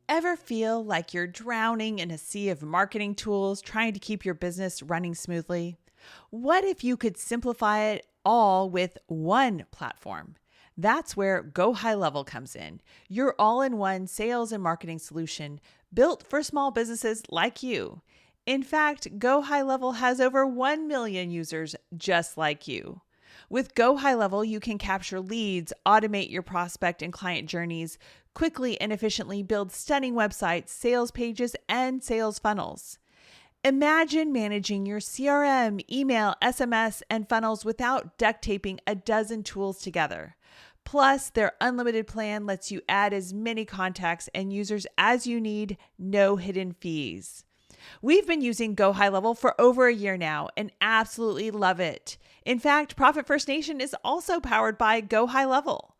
Ever feel like you're drowning in a sea of marketing tools trying to keep your business running smoothly? What if you could simplify it all with one platform? That's where Go High Level comes in, your all-in-one sales and marketing solution built for small businesses like you. In fact, Go High Level has over 1 million users just like you. With Go High Level, you can capture leads, automate your prospect and client journeys, quickly and efficiently build stunning websites, sales pages, and sales funnels. Imagine managing your CRM, email, SMS, and funnels without duct taping a dozen tools together. Plus, their unlimited plan lets you add as many contacts and users as you need, no hidden fees. We've been using Go High Level for over a year now and absolutely love it. In fact, Profit First Nation is also powered by Go High Level.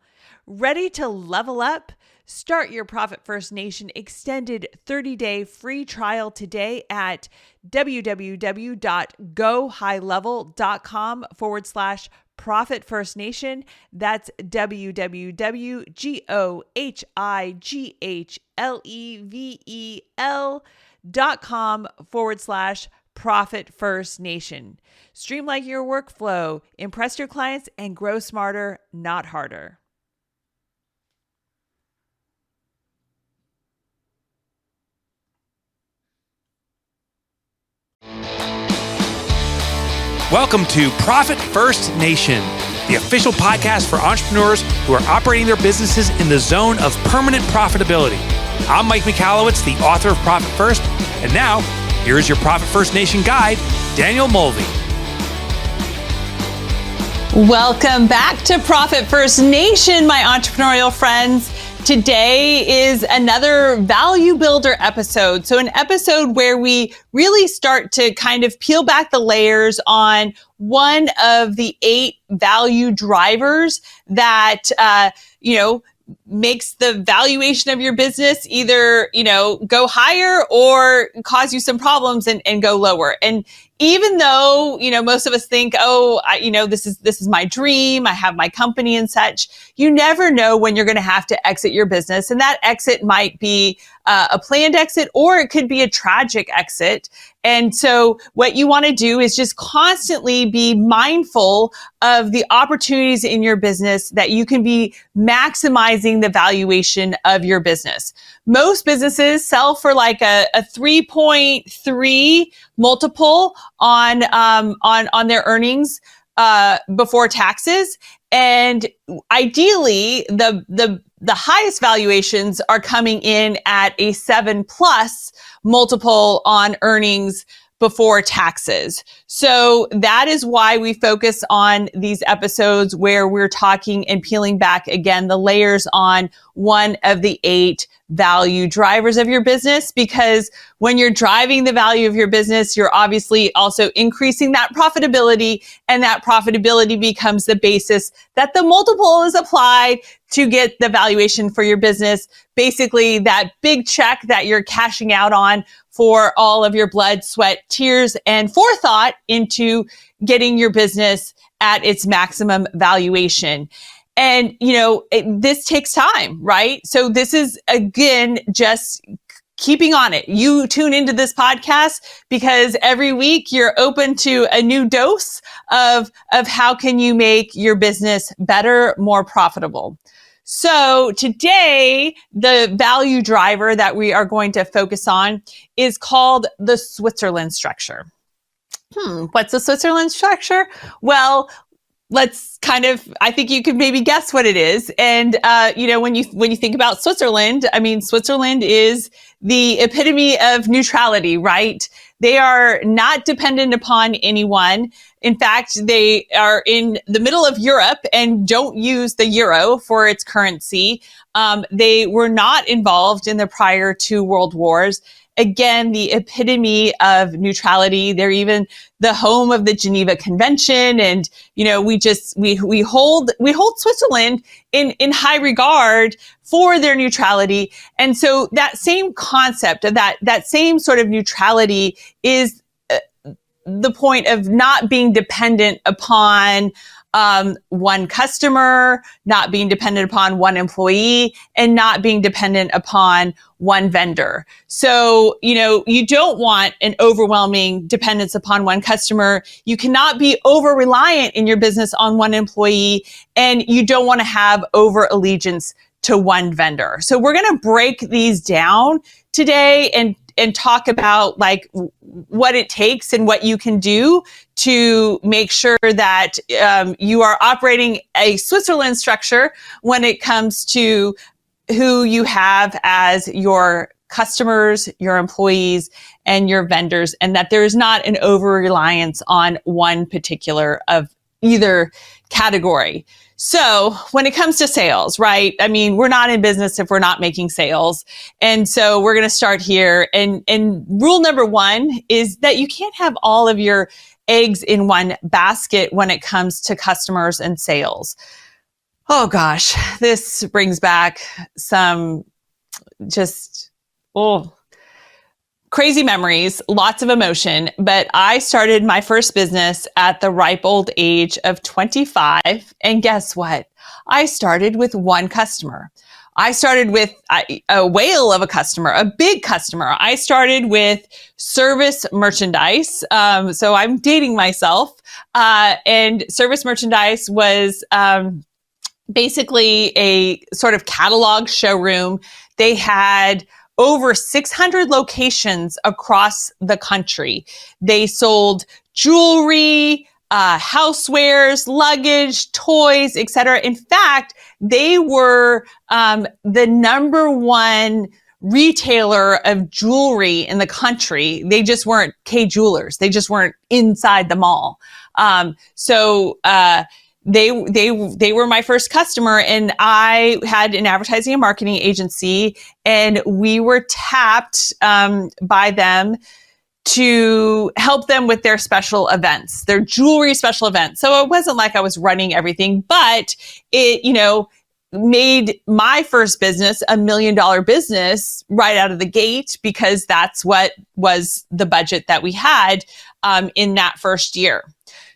Ready to level up? Start your Profit First Nation extended 30-day free trial today at www.gohighlevel.com/Profit First Nation. That's www.gohighlevel.com/Profit First Nation. Streamline your workflow, impress your clients, and grow smarter, not harder. Welcome to Profit First Nation, the official podcast for entrepreneurs who are operating their businesses in the zone of permanent profitability. I'm Mike Michalowicz, the author of Profit First, and now here's your Profit First Nation guide, Danielle Mulvey. Welcome back to Profit First Nation, my entrepreneurial friends. Today is another value builder episode. So an episode where we really start to kind of peel back the layers on one of the 8 value drivers that, makes the valuation of your business either, go higher or cause you some problems and go lower. And even though, most of us think, this is my dream, I have my company and such, you never know when you're going to have to exit your business. And that exit might be a planned exit, or it could be a tragic exit. And so what you want to do is just constantly be mindful of the opportunities in your business that you can be maximizing the valuation of your business. Most businesses sell for like a 3.3 multiple on their earnings before taxes. And ideally, the highest valuations are coming in at a 7+ multiple on earnings before taxes. So that is why we focus on these episodes where we're talking and peeling back again the layers on one of the 8 value drivers of your business, because when you're driving the value of your business, you're obviously also increasing that profitability, and that profitability becomes the basis that the multiple is applied to get the valuation for your business. Basically, that big check that you're cashing out on for all of your blood, sweat, tears, and forethought into getting your business at its maximum valuation. And, this takes time, right? So this is, again, just keeping on it. You tune into this podcast because every week you're open to a new dose of how can you make your business better, more profitable. So today, the value driver that we are going to focus on is called the Switzerland structure. What's the Switzerland structure? Well, I think you could maybe guess what it is. And, when you think about Switzerland, Switzerland is the epitome of neutrality, right? They are not dependent upon anyone. In fact, they are in the middle of Europe and don't use the euro for its currency. They were not involved in the prior 2 world wars. Again, the epitome of neutrality. They're even the home of the Geneva Convention. And, we hold Switzerland in high regard for their neutrality. And so that same concept of that same sort of neutrality is the point of not being dependent upon one customer, not being dependent upon one employee, and not being dependent upon one vendor. So, you don't want an overwhelming dependence upon one customer. You cannot be over-reliant in your business on one employee, and you don't want to have over-allegiance to one vendor. So we're going to break these down today and talk about like what it takes and what you can do to make sure that you are operating a Switzerland structure when it comes to who you have as your customers, your employees, and your vendors, and that there is not an over-reliance on one particular of either category. So when it comes to sales, right? I mean, we're not in business if we're not making sales. And so we're going to start here. And rule number one is that you can't have all of your eggs in one basket when it comes to customers and sales. Oh gosh, this brings back some just, crazy memories, lots of emotion. But I started my first business at the ripe old age of 25. And guess what? I started with one customer. I started with a whale of a customer, a big customer. I started with service merchandise. So I'm dating myself. And service merchandise was basically a sort of catalog showroom. They had over 600 locations across the country. They sold jewelry, housewares, luggage, toys, etc. In fact, they were the number one retailer of jewelry in the country. They just weren't K Jewelers. They just weren't inside the mall. They were my first customer, and I had an advertising and marketing agency, and we were tapped by them to help them with their special events, their jewelry special events. So it wasn't like I was running everything, but it, made my first business $1 million business right out of the gate, because that's what was the budget that we had in that first year.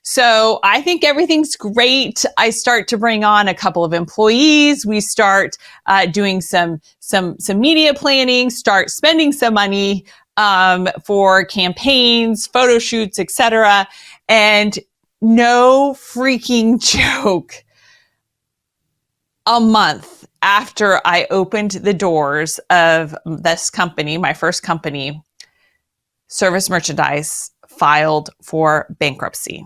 So I think everything's great. I start to bring on a couple of employees. We start doing some media planning, start spending some money for campaigns, photo shoots, etc. And no freaking joke, a month after I opened the doors of this company, my first company, Service Merchandise filed for bankruptcy.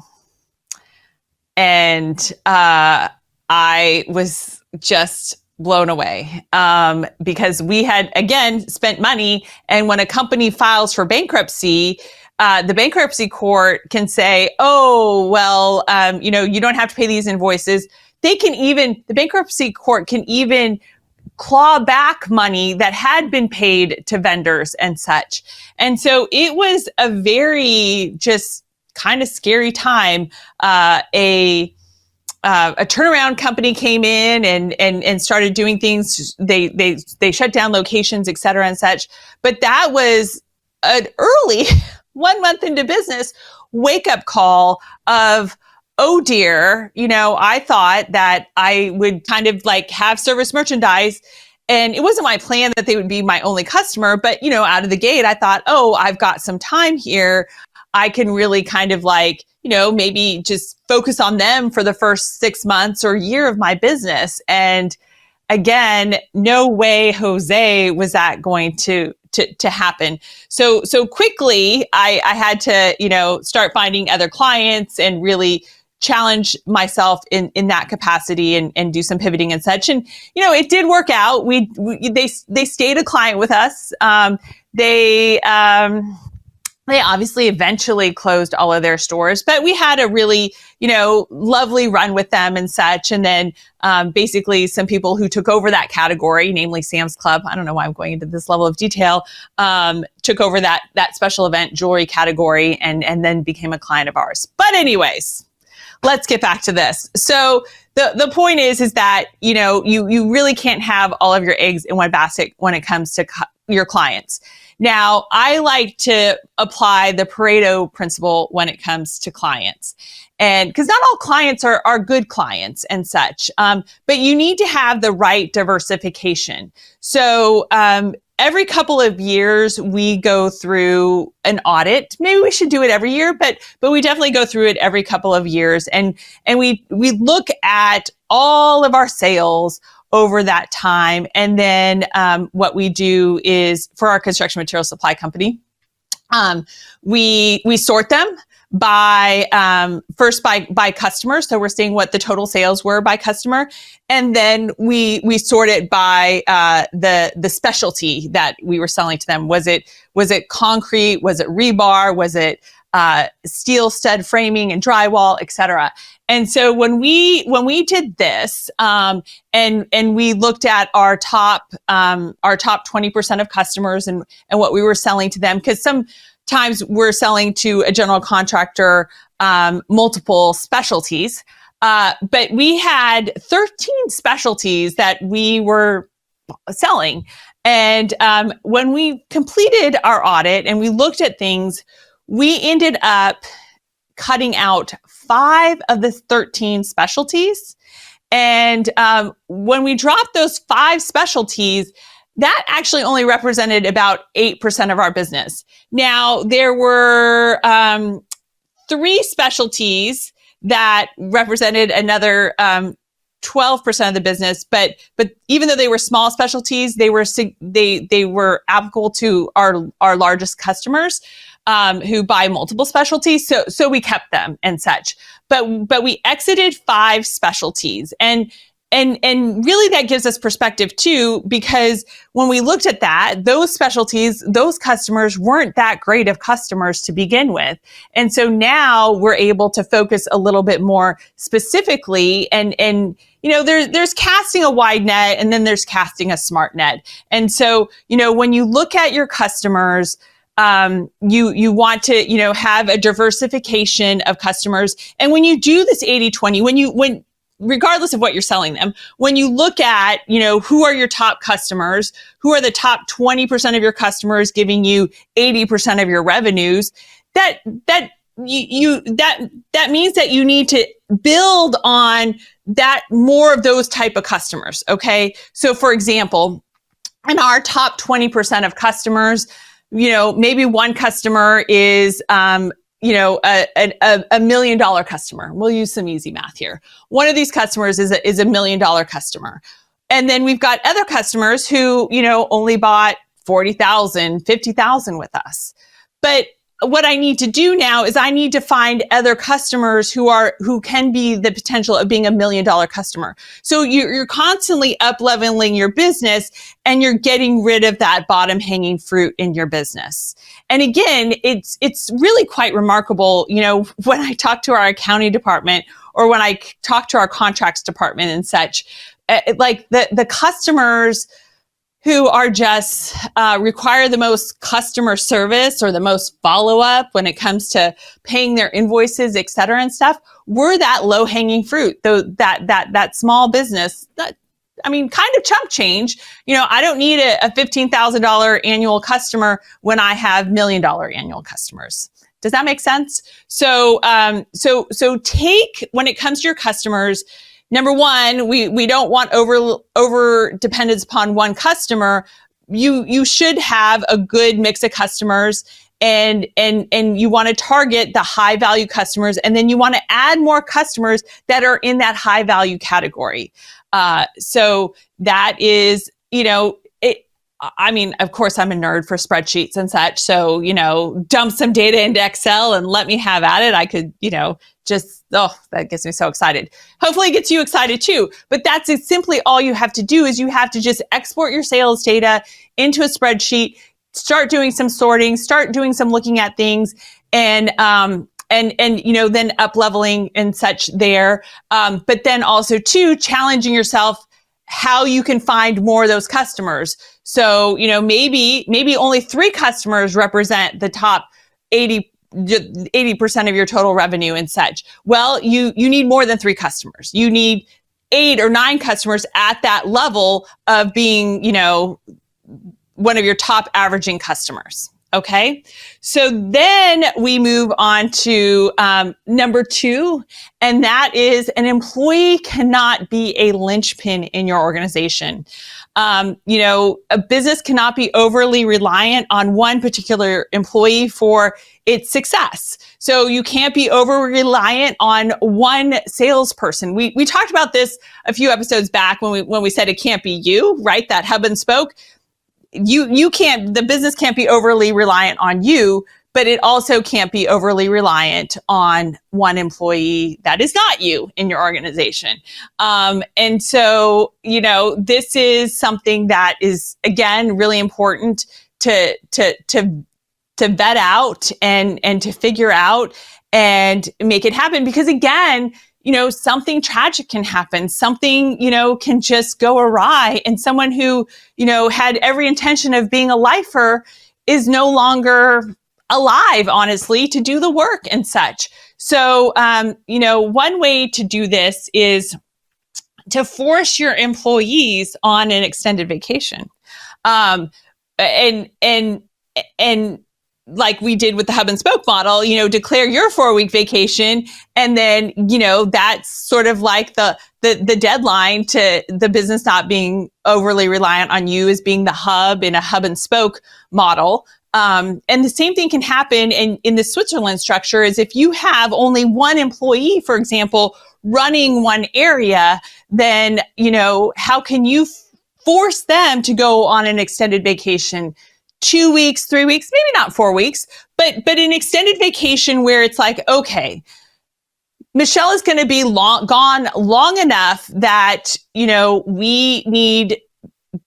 And I was just blown away because we had, again, spent money. And when a company files for bankruptcy, the bankruptcy court can say, oh, well, you don't have to pay these invoices. The bankruptcy court can even claw back money that had been paid to vendors and such. And so it was a very just kind of scary time. A turnaround company came in and started doing things. They shut down locations, et cetera, and such. But that was an early 1 month into business wake up call of, oh dear, I thought that I would kind of like have Service Merchandise. And it wasn't my plan that they would be my only customer, but out of the gate, I thought, oh, I've got some time here. I can really kind of like, maybe just focus on them for the first 6 months or year of my business. And again, no way, Jose, was that going to happen. So quickly, I had to, start finding other clients and really challenge myself in that capacity and do some pivoting and such. And, it did work out. They stayed a client with us. They obviously eventually closed all of their stores, but we had a really, lovely run with them and such. And then basically some people who took over that category, namely Sam's Club, I don't know why I'm going into this level of detail, took over that special event jewelry category and then became a client of ours. But anyways, let's get back to this. So the point is that, you really can't have all of your eggs in one basket when it comes to your clients. Now, I like to apply the Pareto Principle when it comes to clients. And because not all clients are good clients and such, but you need to have the right diversification. So every couple of years we go through an audit. Maybe we should do it every year, but we definitely go through it every couple of years, and we look at all of our sales over that time. And then what we do is, for our construction material supply company, we sort them by first by customers. So we're seeing what the total sales were by customer, and then we sort it by the specialty that we were selling to them. Was it concrete? Was it rebar? Was it steel stud framing and drywall, et cetera? And so when we did this, and we looked at our top 20% of customers and what we were selling to them, because sometimes we're selling to a general contractor multiple specialties, but we had 13 specialties that we were selling. And when we completed our audit and we looked at things, we ended up cutting out 5 of the 13 specialties. And when we dropped those 5 specialties, that actually only represented about 8% of our business. Now, there were 3 specialties that represented another 12% of the business, but even though they were small specialties, they were applicable to our largest customers who buy multiple specialties. So we kept them and such. But we exited 5 specialties, and really that gives us perspective too, because when we looked at that, those specialties, those customers weren't that great of customers to begin with. And so now we're able to focus a little bit more specifically, and you know, there's casting a wide net, and then there's casting a smart net. And so, you know, when you look at your customers, you want to, you know, have a diversification of customers. And when you do this 80-20, regardless of what you're selling them, when you look at, you know, who are your top customers, who are the top 20% of your customers giving you 80% of your revenues, that means that you need to build on that, more of those type of customers. Okay. So for example, in our top 20% of customers, you know, maybe one customer is, you know, a $1 million customer. We'll use some easy math here. One of these customers is a $1 million customer. And then we've got other customers who, you know, only bought 40,000, 50,000 with us. But what I need to do now is I need to find other customers who can be the potential of being $1 million customer. So you're constantly up-leveling your business, and you're getting rid of that bottom hanging fruit in your business. And again, it's really quite remarkable. You know, when I talk to our accounting department, or when I talk to our contracts department and such, like the customers who are just require the most customer service or the most follow-up when it comes to paying their invoices, et cetera, and stuff, we're that low-hanging fruit, though that small business, that, I mean, kind of chump change. You know, I don't need a $15,000 annual customer when I have $1 million annual customers. Does that make sense? So take, when it comes to your customers, number one, we don't want over dependence upon one customer. You should have a good mix of customers, and you want to target the high value customers, and then you want to add more customers that are in that high value category. So that is, you know, I mean, of course, I'm a nerd for spreadsheets and such. So, you know, dump some data into Excel and let me have at it. I could, you know, that gets me so excited. Hopefully it gets you excited too. But that's simply all you have to do, is you have to just export your sales data into a spreadsheet, start doing some sorting, start doing some looking at things, and you know, then up leveling and such there. But then also too, challenging yourself how you can find more of those customers. So, you know, maybe only 3 customers represent the top 80% of your total revenue and such. Well, you need more than 3 customers. You need 8 or 9 customers at that level of being, you know, one of your top averaging customers. Okay. So then we move on to number 2, and that is an employee cannot be a linchpin in your organization. A business cannot be overly reliant on one particular employee for its success. So you can't be over-reliant on one salesperson. We talked about this a few episodes back when we said it can't be you, right? That hub and spoke. The business can't be overly reliant on you, but it also can't be overly reliant on one employee that is not you in your organization. And so, this is something that is, again, really important to vet out and to figure out and make it happen. Because again, something tragic can happen. Something, can just go awry. And someone who, had every intention of being a lifer is no longer alive, honestly, to do the work and such. So, one way to do this is to force your employees on an extended vacation. And like we did with the hub and spoke model, declare your 4-week vacation. And then, that's sort of like the deadline to the business not being overly reliant on you as being the hub in a hub and spoke model. And the same thing can happen in the Switzerland structure is if you have only one employee, for example, running one area, then, how can you force them to go on an extended vacation? 2 weeks, 3 weeks, maybe not 4 weeks, but an extended vacation where it's like, okay, Michelle is going to be gone long enough that, we need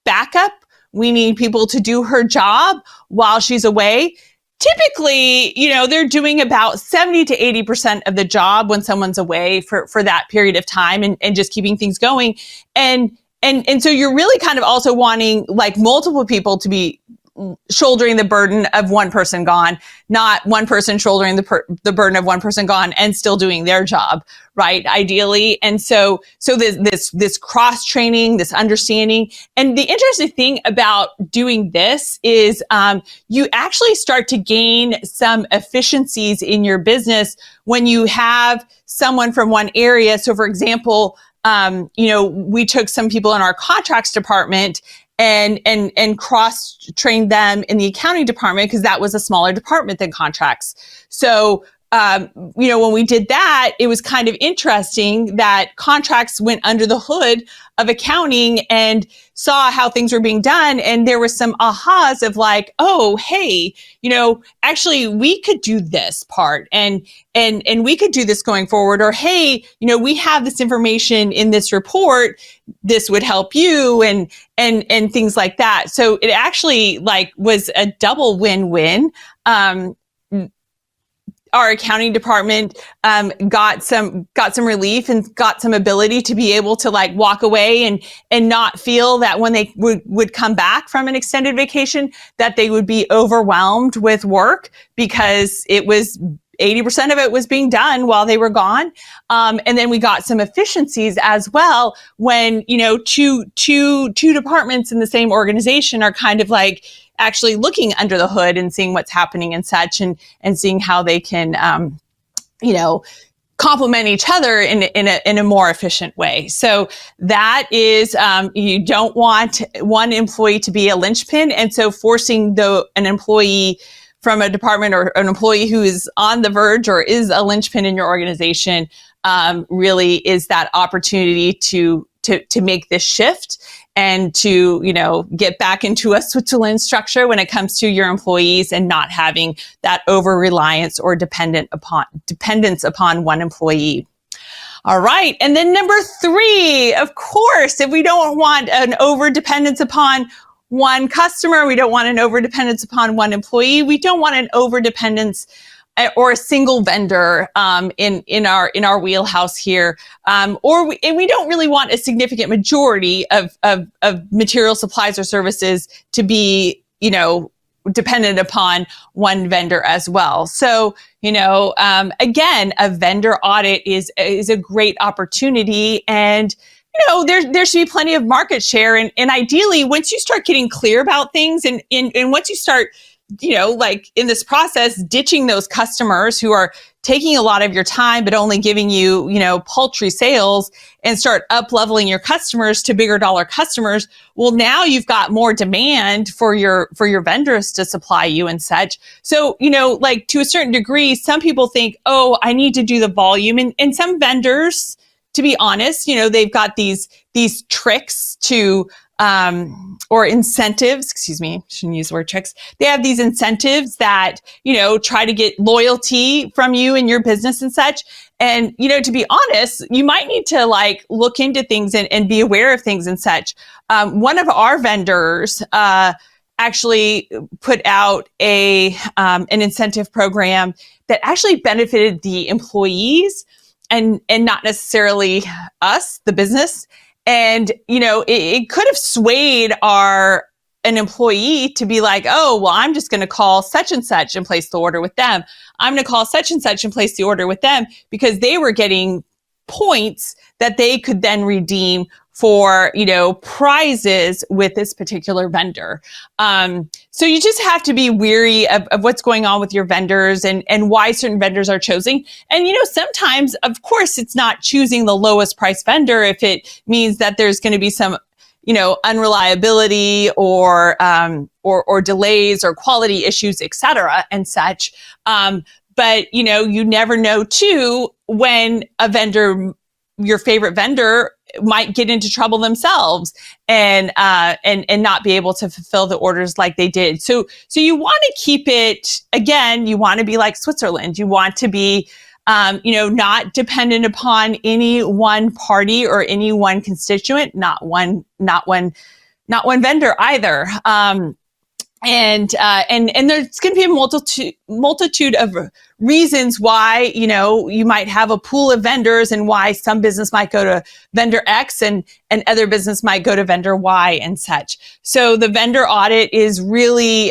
backup. We need people to do her job while she's away. Typically, they're doing about 70 to 80% of the job when someone's away for that period of time and just keeping things going. And so you're really kind of also wanting like multiple people to be shouldering the burden of one person gone, not one person shouldering the burden of one person gone and still doing their job, right? Ideally. And so this cross training, this understanding. And the interesting thing about doing this is, you actually start to gain some efficiencies in your business when you have someone from one area. So for example, we took some people in our contracts department and cross-trained them in the accounting department because that was a smaller department than contracts. So, when we did that, it was kind of interesting that contracts went under the hood of accounting and saw how things were being done. And there was some ahas of like, oh, hey, actually we could do this part and we could do this going forward. Or, hey, we have this information in this report. This would help you and things like that. So it actually like was a double win-win. Our accounting department got some relief and got some ability to be able to like walk away and not feel that when they would come back from an extended vacation that they would be overwhelmed with work because it was 80% of it was being done while they were gone. And then we got some efficiencies as well when, two departments in the same organization are kind of like actually looking under the hood and seeing what's happening and such and seeing how they can, complement each other in a more efficient way. So that is, you don't want one employee to be a linchpin. And so forcing an employee from a department or an employee who is on the verge or is a linchpin in your organization, really is that opportunity to make this shift and to, get back into a Switzerland structure when it comes to your employees and not having that over-reliance or dependence upon one employee. All right. And then number 3, of course, if we don't want an over-dependence upon one customer, we don't want an over-dependence upon one employee, we don't want an over-dependence or a single vendor in our wheelhouse here, and we don't really want a significant majority of material supplies or services to be dependent upon one vendor as well. So again, a vendor audit is a great opportunity, and there should be plenty of market share, and ideally, once you start getting clear about things, and once you start like in this process, ditching those customers who are taking a lot of your time, but only giving you, paltry sales, and start up leveling your customers to bigger dollar customers. Well, now you've got more demand for your vendors to supply you and such. So, like to a certain degree, some people think, oh, I need to do the volume. And some vendors, to be honest, they've got these tricks to, or incentives, shouldn't use the word tricks. They have these incentives that, try to get loyalty from you and your business and such. And, to be honest, you might need to like look into things and be aware of things and such. One of our vendors, actually put out an incentive program that actually benefited the employees and not necessarily us, the business. And, it could have swayed an employee to be like, oh, well, I'm just going to call such and such and place the order with them. I'm going to call such and such and place the order with them, because they were getting points that they could then redeem for, prizes with this particular vendor. So you just have to be wary of what's going on with your vendors and why certain vendors are chosen. And, sometimes, of course, it's not choosing the lowest price vendor if it means that there's going to be some, unreliability or delays or quality issues, et cetera, and such. But, you never know too, when a vendor, your favorite vendor, might get into trouble themselves and not be able to fulfill the orders like they did. So you want to keep it, again, you want to be like Switzerland. You want to be, not dependent upon any one party or any one constituent, not one vendor either. And there's going to be a multitude of reasons why, you might have a pool of vendors and why some business might go to vendor X and other business might go to vendor Y and such. So the vendor audit is really,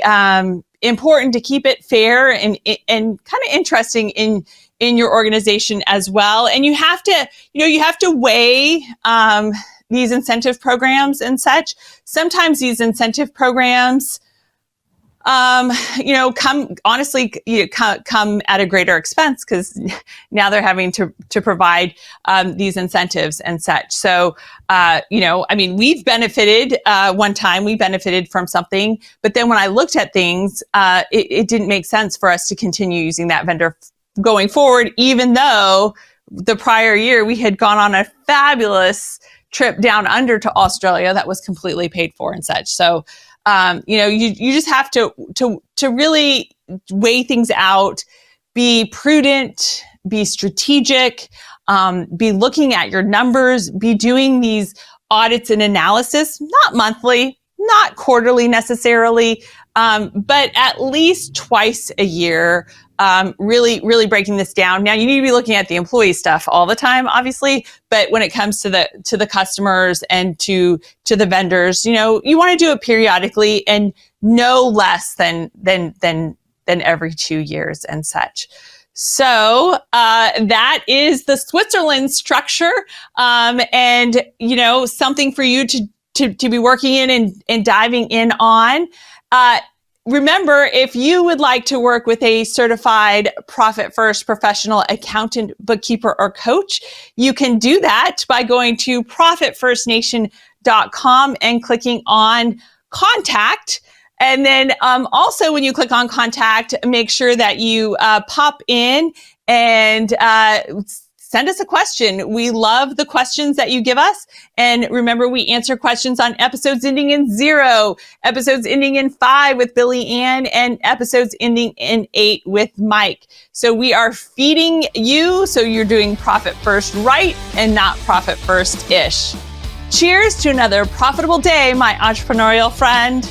important to keep it fair and kind of interesting in your organization as well. And you have to weigh, these incentive programs and such. Sometimes these incentive programs, come at a greater expense, because now they're having to provide these incentives and such. So, we've benefited, one time we benefited from something, but then when I looked at things, it didn't make sense for us to continue using that vendor going forward, even though the prior year we had gone on a fabulous trip down under to Australia that was completely paid for and such. So, you just have to really weigh things out, be prudent, be strategic, be looking at your numbers, be doing these audits and analysis, not monthly, not quarterly necessarily, but at least twice a year. Really breaking this down. Now, you need to be looking at the employee stuff all the time, obviously, but when it comes to the customers and to the vendors, you want to do it periodically and no less than every 2 years and such. So, that is the Switzerland structure. And, something for you to be working in and diving in on. Remember, if you would like to work with a certified Profit First professional accountant, bookkeeper, or coach, you can do that by going to profitfirstnation.com and clicking on contact. And then also when you click on contact, make sure that you pop in and send us a question. We love the questions that you give us. And remember, we answer questions on episodes ending in 0, episodes ending in 5 with Billy Ann, and episodes ending in 8 with Mike. So we are feeding you, so you're doing Profit First right and not Profit First-ish. Cheers to another profitable day, my entrepreneurial friend.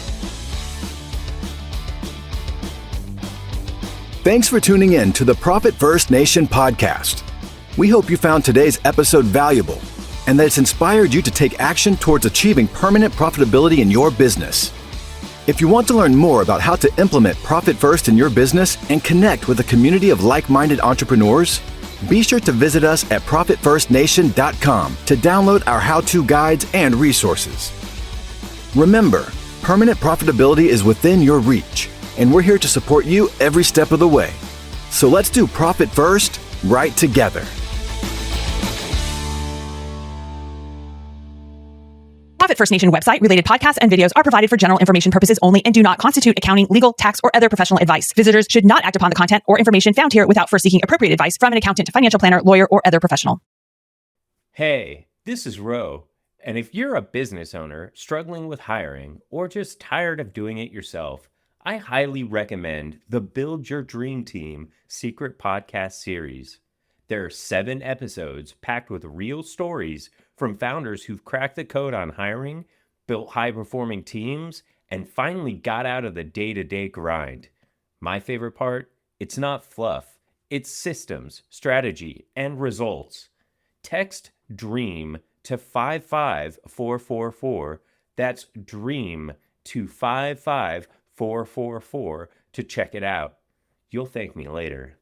Thanks for tuning in to the Profit First Nation podcast. We hope you found today's episode valuable and that it's inspired you to take action towards achieving permanent profitability in your business. If you want to learn more about how to implement Profit First in your business and connect with a community of like-minded entrepreneurs, be sure to visit us at profitfirstnation.com to download our how-to guides and resources. Remember, permanent profitability is within your reach. and we're here to support you every step of the way. So let's do Profit First right together. Profit First Nation website related podcasts and videos are provided for general information purposes only and do not constitute accounting, legal, tax, or other professional advice. Visitors should not act upon the content or information found here without first seeking appropriate advice from an accountant, financial planner, lawyer, or other professional. Hey, this is Ro. And if you're a business owner struggling with hiring or just tired of doing it yourself, I highly recommend the Build Your Dream Team Secret Podcast series. There are 7 episodes packed with real stories from founders who've cracked the code on hiring, built high-performing teams, and finally got out of the day-to-day grind. My favorite part? It's not fluff. It's systems, strategy, and results. Text DREAM to 55444. That's DREAM to 55444 to check it out. You'll thank me later.